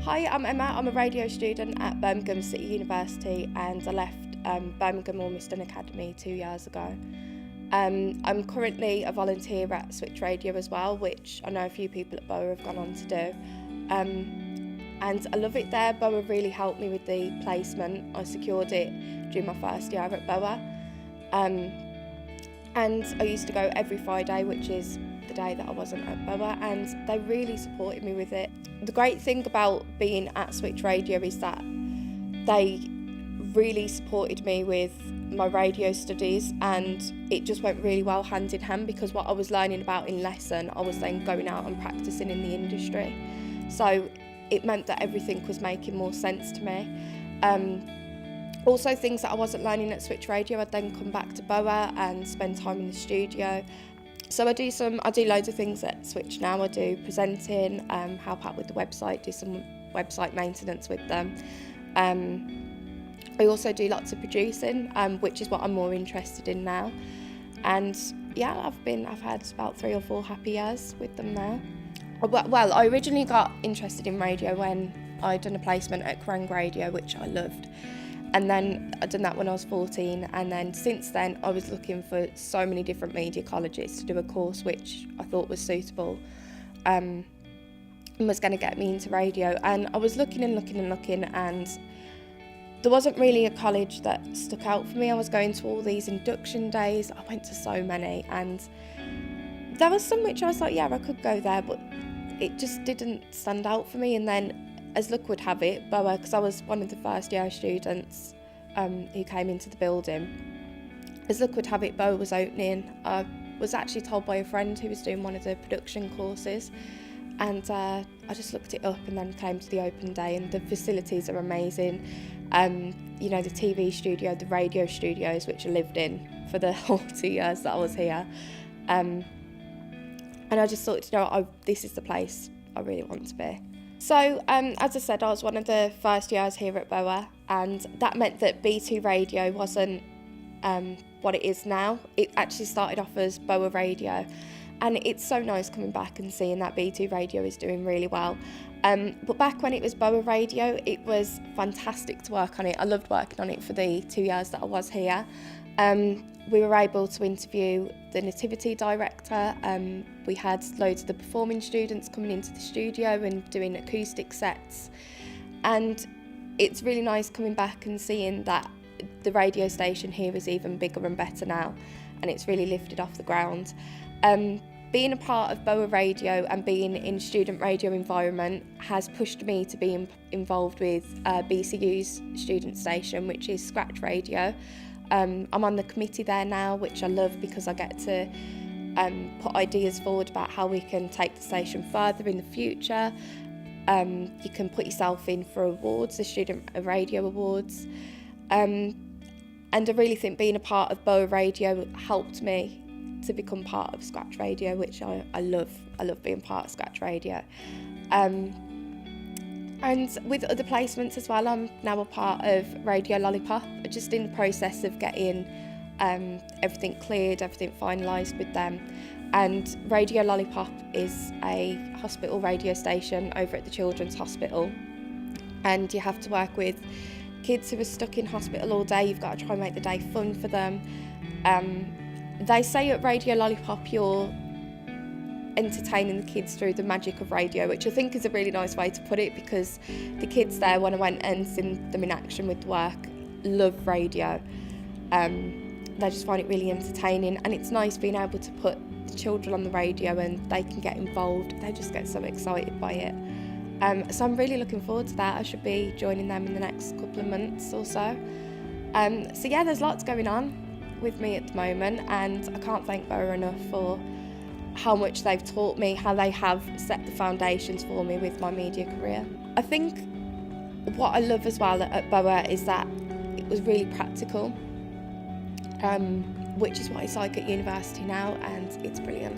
Hi, I'm Emma. I'm a radio student at Birmingham City University and I left Birmingham Ormiston Academy 2 years ago. I'm currently a volunteer at Switch Radio as well, which I know a few people at BOA have gone on to do. And I love it there. BOA really helped me with the placement. I secured it during my first year at BOA. And I used to go every Friday, which is the day that I wasn't at BOA, and they really supported me with it. The great thing about being at Switch Radio is that they really supported me with my radio studies, and it just went really well hand in hand, because what I was learning about in lesson I was then going out and practicing in the industry, so it meant that everything was making more sense to me. Also, things that I wasn't learning at Switch Radio, I'd then come back to BOA and spend time in the studio. So I do loads of things at Switch now. I do presenting, help out with the website, do some website maintenance with them. I also do lots of producing, which is what I'm more interested in now. And yeah, I've had about 3 or 4 happy years with them now. Well, I originally got interested in radio when I'd done a placement at Kerrang Radio, which I loved. And then I'd done that when I was 14, and then since then I was looking for so many different media colleges to do a course which I thought was suitable and was going to get me into radio. And I was looking, and there wasn't really a college that stuck out for me. I was going to all these induction days, I went to so many, and there was some which I was like, yeah, I could go there, but it just didn't stand out for me. And then, as luck would have it, BOA, because I was one of the first year students who came into the building, as luck would have it, BOA was opening. I was actually told by a friend who was doing one of the production courses, and I just looked it up and then came to the open day, and the facilities are amazing. You know, the TV studio, the radio studios, which I lived in for the whole 2 years that I was here. And I just thought, you know, this is the place I really want to be. So, as I said, I was one of the first years here at BOA, and that meant that B2 Radio wasn't what it is now. It actually started off as BOA Radio, and it's so nice coming back and seeing that B2 Radio is doing really well. But back when it was BOA Radio, it was fantastic to work on it. I loved working on it for the 2 years that I was here. We were able to interview the nativity director. We had loads of the performing students coming into the studio and doing acoustic sets. And it's really nice coming back and seeing that the radio station here is even bigger and better now, and it's really lifted off the ground. Being a part of BOA Radio and being in a student radio environment has pushed me to be involved with BCU's student station, which is Scratch Radio. I'm on the committee there now, which I love because I get to put ideas forward about how we can take the station further in the future. You can put yourself in for awards, the Student Radio Awards. And I really think being a part of BOA Radio helped me to become part of Scratch Radio, which I love. I love being part of Scratch Radio. And with other placements as well, I'm now a part of Radio Lollipop. I'm just in the process of getting everything cleared, everything finalised with them. And Radio Lollipop is a hospital radio station over at the Children's Hospital. And you have to work with kids who are stuck in hospital all day. You've got to try and make the day fun for them. They say at Radio Lollipop you're entertaining the kids through the magic of radio, which I think is a really nice way to put it, because the kids there, when I went and seen them in action with the work, love radio. They just find it really entertaining, and it's nice being able to put the children on the radio and they can get involved. They just get so excited by it. So I'm really looking forward to that. I should be joining them in the next couple of months or so. So yeah, there's lots going on with me at the moment, and I can't thank BOA enough for how much they've taught me, how they have set the foundations for me with my media career. I think what I love as well at BOA is that it was really practical, which is what it's like at university now, and it's brilliant.